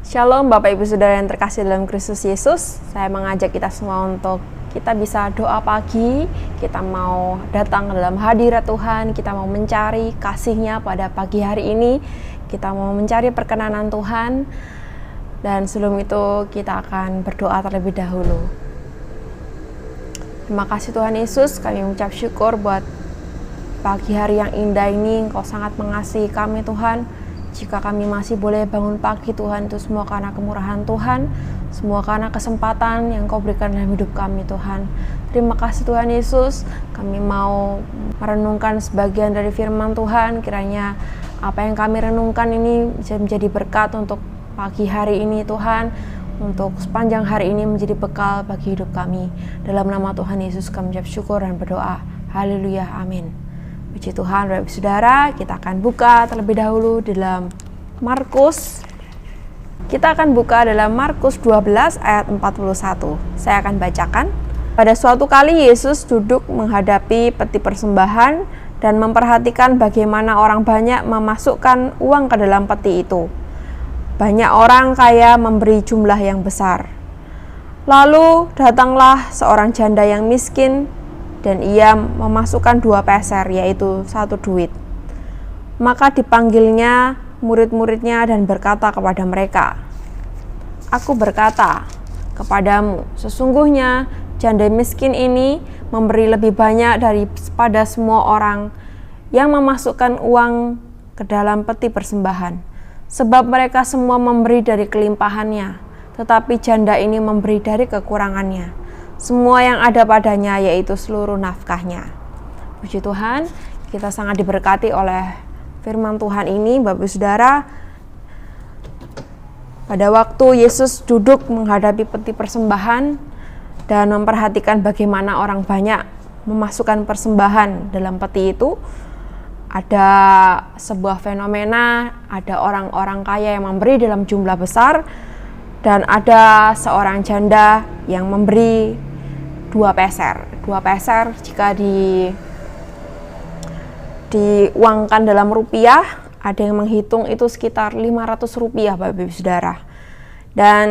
Shalom Bapak Ibu Saudara yang terkasih dalam Kristus Yesus. Saya mengajak kita semua untuk kita bisa doa pagi. Kita mau datang dalam hadirat Tuhan. Kita mau mencari kasih-Nya pada pagi hari ini. Kita mau mencari perkenanan Tuhan. Dan sebelum itu kita akan berdoa terlebih dahulu. Terima kasih Tuhan Yesus, kami mengucap syukur buat pagi hari yang indah ini. Engkau sangat mengasihi kami Tuhan. Jika kami masih boleh bangun pagi Tuhan, itu semua karena kemurahan Tuhan, semua karena kesempatan yang Kau berikan dalam hidup kami Tuhan. Terima kasih Tuhan Yesus, kami mau merenungkan sebagian dari firman Tuhan. Kiranya apa yang kami renungkan ini bisa menjadi berkat untuk pagi hari ini Tuhan, untuk sepanjang hari ini menjadi bekal bagi hidup kami. Dalam nama Tuhan Yesus kami mengucap syukur dan berdoa. Haleluya, amin. Puji Tuhan, Bapak Saudara, kita akan buka terlebih dahulu dalam Markus. Kita akan buka dalam Markus 12 ayat 41. Saya akan bacakan. Pada suatu kali Yesus duduk menghadapi peti persembahan dan memperhatikan bagaimana orang banyak memasukkan uang ke dalam peti itu. Banyak orang kaya memberi jumlah yang besar. Lalu datanglah seorang janda yang miskin, dan ia memasukkan 2 peser, yaitu 1 duit. Maka dipanggilnya murid-muridnya dan berkata kepada mereka, "Aku berkata kepadamu, sesungguhnya janda miskin ini memberi lebih banyak daripada semua orang yang memasukkan uang ke dalam peti persembahan. Sebab mereka semua memberi dari kelimpahannya, tetapi janda ini memberi dari kekurangannya. Semua yang ada padanya, yaitu seluruh nafkahnya." Puji Tuhan, kita sangat diberkati oleh firman Tuhan ini, Bapak Saudara. Pada waktu Yesus duduk menghadapi peti persembahan dan memperhatikan bagaimana orang banyak memasukkan persembahan dalam peti itu, ada sebuah fenomena, ada orang-orang kaya yang memberi dalam jumlah besar, dan ada seorang janda yang memberi 2 peser. 2 peser jika diuangkan dalam rupiah, ada yang menghitung itu sekitar 500 rupiah Bapak Ibu Saudara. Dan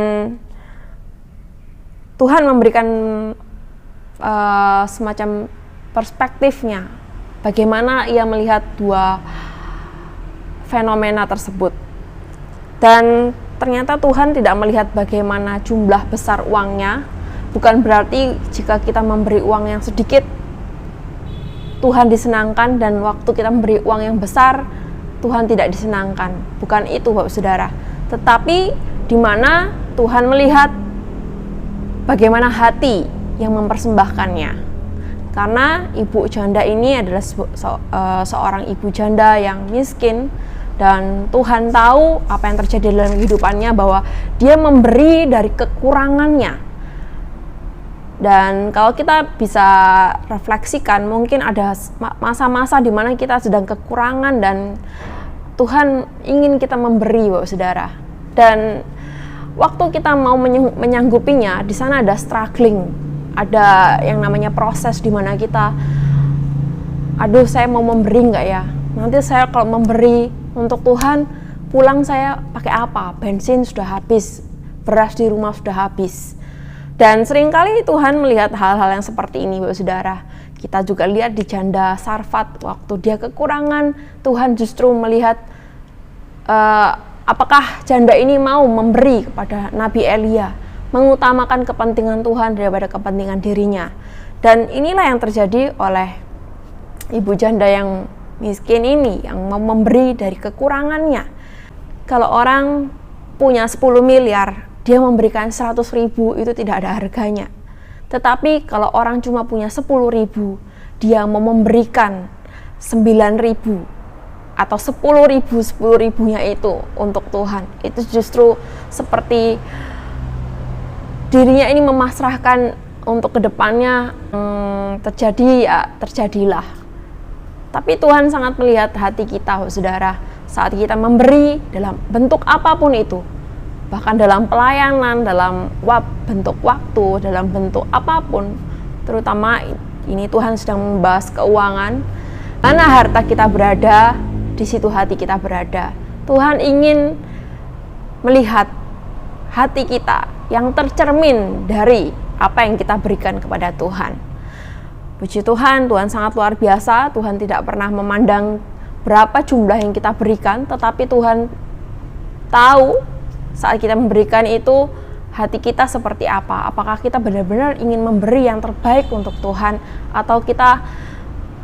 Tuhan memberikan semacam perspektifnya, bagaimana ia melihat 2 fenomena tersebut. Dan ternyata Tuhan tidak melihat bagaimana jumlah besar uangnya. Bukan berarti jika kita memberi uang yang sedikit Tuhan disenangkan, dan waktu kita memberi uang yang besar Tuhan tidak disenangkan. Bukan itu Bapak Saudara. Tetapi di mana Tuhan melihat bagaimana hati yang mempersembahkannya. Karena ibu janda ini adalah seorang ibu janda yang miskin, dan Tuhan tahu apa yang terjadi dalam kehidupannya, bahwa dia memberi dari kekurangannya. Dan kalau kita bisa refleksikan, mungkin ada masa-masa di mana kita sedang kekurangan dan Tuhan ingin kita memberi, Bapak Saudara. Dan waktu kita mau menyanggupinya, di sana ada struggling, ada yang namanya proses di mana kita, aduh saya mau memberi nggak ya? Nanti saya kalau memberi untuk Tuhan, pulang saya pakai apa? Bensin sudah habis, beras di rumah sudah habis. Dan seringkali Tuhan melihat hal-hal yang seperti ini, Bapak Saudara. Kita juga lihat di janda Sarfat, waktu dia kekurangan, Tuhan justru melihat apakah janda ini mau memberi kepada Nabi Elia, mengutamakan kepentingan Tuhan daripada kepentingan dirinya. Dan inilah yang terjadi oleh ibu janda yang miskin ini, yang mau memberi dari kekurangannya. Kalau orang punya 10 miliar, dia memberikan 100.000, itu tidak ada harganya. Tetapi kalau orang cuma punya 10.000, dia mau memberikan 9.000 atau 10.000-10.000-nya itu untuk Tuhan. Itu justru seperti dirinya ini memasrahkan untuk kedepannya, terjadi ya terjadilah. Tapi Tuhan sangat melihat hati kita, Saudara, saat kita memberi dalam bentuk apapun itu. Bahkan dalam pelayanan, dalam bentuk waktu, dalam bentuk apapun, terutama ini Tuhan sedang membahas keuangan. Mana harta kita berada, di situ hati kita berada. Tuhan ingin melihat hati kita, yang tercermin dari apa yang kita berikan kepada Tuhan. Puji Tuhan, Tuhan sangat luar biasa. Tuhan tidak pernah memandang berapa jumlah yang kita berikan, tetapi Tuhan tahu saat kita memberikan itu hati kita seperti apa. Apakah kita benar-benar ingin memberi yang terbaik untuk Tuhan, atau kita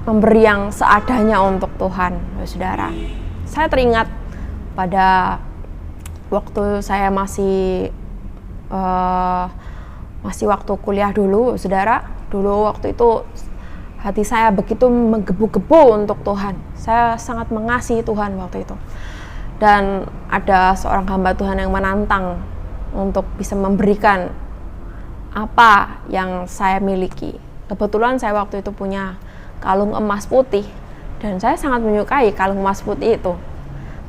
memberi yang seadanya untuk Tuhan, saudara. Saya teringat pada waktu saya masih waktu kuliah dulu, saudara. Dulu waktu itu hati saya begitu menggebu-gebu untuk Tuhan. Saya sangat mengasihi Tuhan waktu itu. Dan ada seorang hamba Tuhan yang menantang untuk bisa memberikan apa yang saya miliki. Kebetulan saya waktu itu punya kalung emas putih, dan saya sangat menyukai kalung emas putih itu.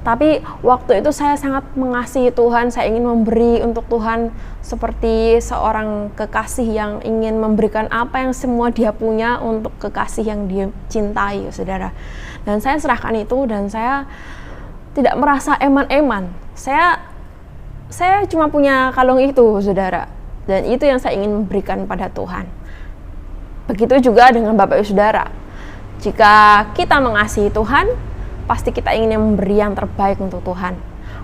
Tapi waktu itu saya sangat mengasihi Tuhan, saya ingin memberi untuk Tuhan seperti seorang kekasih yang ingin memberikan apa yang semua dia punya untuk kekasih yang dia cintai, saudara. Dan saya serahkan itu, dan saya tidak merasa eman-eman. Saya cuma punya kalung itu, saudara. Dan itu yang saya ingin memberikan pada Tuhan. Begitu juga dengan Bapak Ibu Saudara. Jika kita mengasihi Tuhan, pasti kita ingin memberi yang terbaik untuk Tuhan.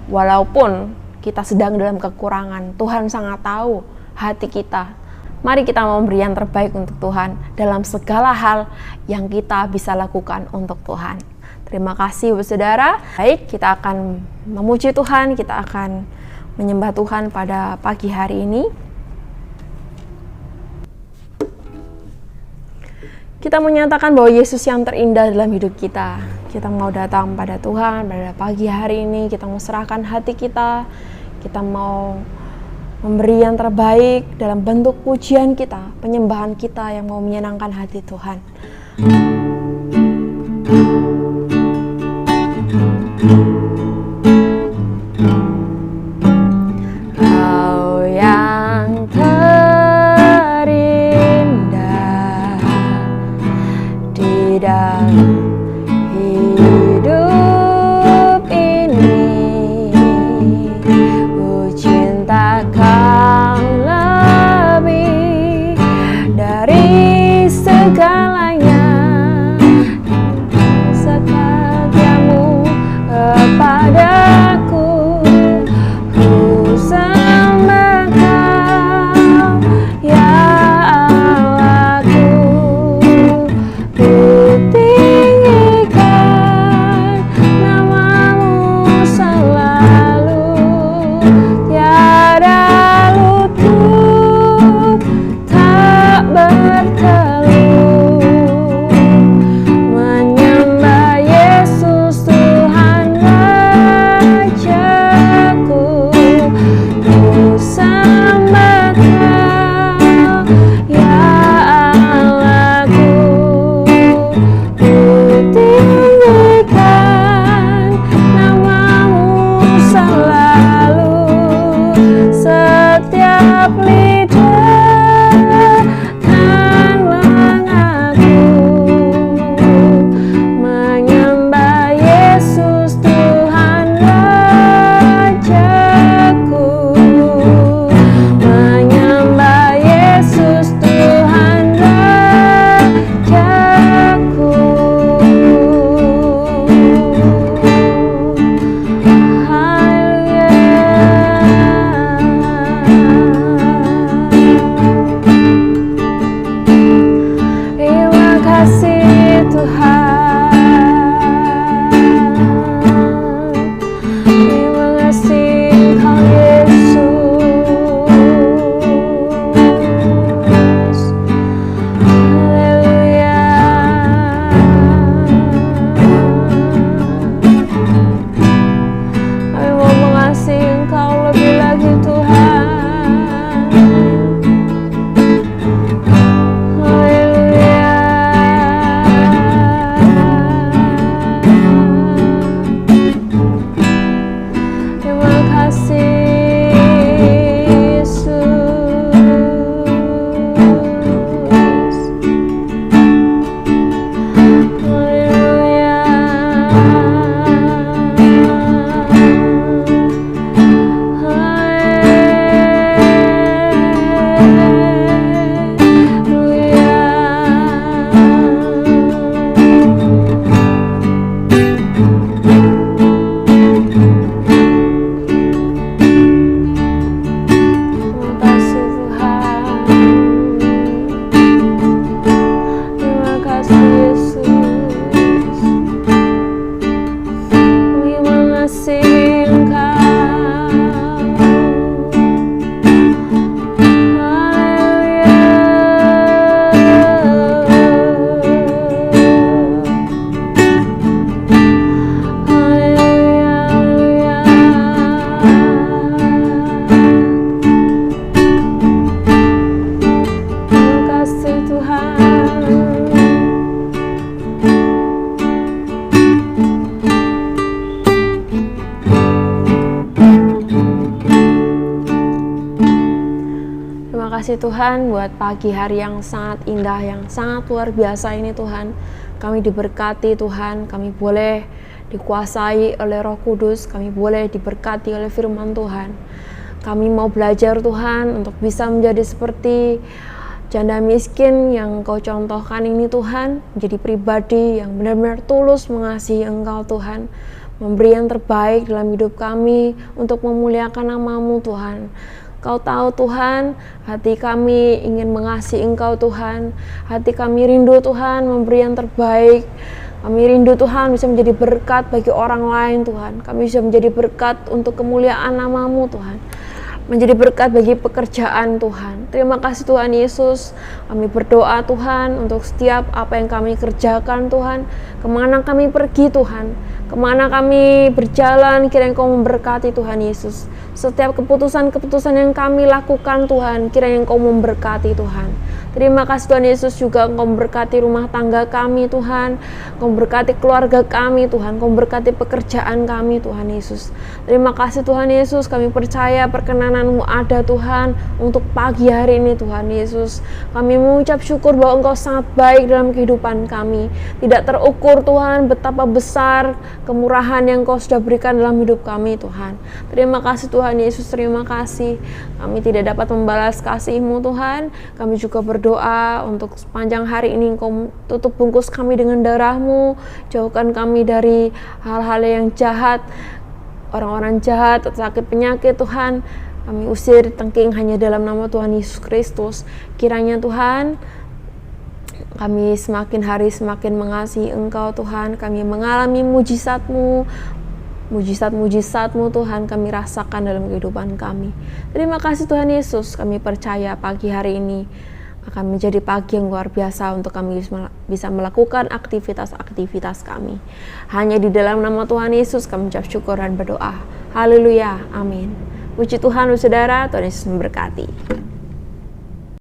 Walaupun kita sedang dalam kekurangan, Tuhan sangat tahu hati kita. Mari kita memberi yang terbaik untuk Tuhan dalam segala hal yang kita bisa lakukan untuk Tuhan. Terima kasih, saudara. Baik, kita akan memuji Tuhan, kita akan menyembah Tuhan pada pagi hari ini. Kita menyatakan bahwa Yesus yang terindah dalam hidup kita. Kita mau datang pada Tuhan pada pagi hari ini. Kita mau serahkan hati kita. Kita mau memberi yang terbaik dalam bentuk pujian kita, penyembahan kita yang mau menyenangkan hati Tuhan. Kau yang terindah di dalam hidup ini, ku cinta Kau lebih dari segalanya. Setiamu kepadaku, ku sembah Kau, ya Allahku. Ku tinggikan namamu selalu, tiada luput, tak berteluh. Menyembah Yesus Tuhan Rajaku, ku sembah Kau, ya Allahku. Ku tinggikan namamu selalu, setiap lidah kan mengaku. Menyembah Yesus Tuhan Rajaku, menyembah Yesus Tuhan Rajaku. Haleluya. kasih Tuhan buat pagi hari yang sangat indah, yang sangat luar biasa ini Tuhan. Kami diberkati Tuhan, kami boleh dikuasai oleh Roh Kudus, kami boleh diberkati oleh firman Tuhan. Kami mau belajar Tuhan untuk bisa menjadi seperti janda miskin yang Engkau contohkan ini Tuhan, menjadi pribadi yang benar-benar tulus mengasihi Engkau Tuhan, memberi yang terbaik dalam hidup kami untuk memuliakan nama-Mu Tuhan. Kau tahu Tuhan, hati kami ingin mengasihi Engkau Tuhan, hati kami rindu Tuhan memberi yang terbaik. Kami rindu Tuhan bisa menjadi berkat bagi orang lain Tuhan. Kami bisa menjadi berkat untuk kemuliaan nama-Mu Tuhan. Menjadi berkat bagi pekerjaan Tuhan. Terima kasih Tuhan Yesus. Kami berdoa Tuhan untuk setiap apa yang kami kerjakan Tuhan. Kemana kami pergi Tuhan. Kemana kami berjalan, kiranya Engkau memberkati Tuhan Yesus. Setiap keputusan-keputusan yang kami lakukan Tuhan, kiranya Engkau memberkati Tuhan. Terima kasih Tuhan Yesus, juga Engkau memberkati rumah tangga kami Tuhan. Engkau memberkati keluarga kami Tuhan. Engkau memberkati pekerjaan kami Tuhan Yesus. Terima kasih Tuhan Yesus, kami percaya perkenanan-Mu ada Tuhan untuk pagi hari ini Tuhan Yesus. Kami mengucap syukur bahwa Engkau sangat baik dalam kehidupan kami. Tidak terukur Tuhan betapa besar kemurahan yang Engkau sudah berikan dalam hidup kami Tuhan. Terima kasih Tuhan Yesus, terima kasih. Kami tidak dapat membalas kasih-Mu Tuhan. Kami juga berdoa untuk sepanjang hari ini Engkau tutup bungkus kami dengan darah-Mu. Jauhkan kami dari hal-hal yang jahat, orang-orang jahat, sakit penyakit Tuhan. Kami usir tengking hanya dalam nama Tuhan Yesus Kristus. Kiranya Tuhan, kami semakin hari semakin mengasihi Engkau Tuhan. Kami mengalami mujizat-Mu, mujizat-mujizat-Mu Tuhan kami rasakan dalam kehidupan kami. Terima kasih Tuhan Yesus, kami percaya pagi hari ini akan menjadi pagi yang luar biasa untuk kami bisa melakukan aktivitas-aktivitas kami. Hanya di dalam nama Tuhan Yesus kami ucap syukur dan berdoa. Haleluya, amin. Puji Tuhan saudara, Tuhan Yesus memberkati.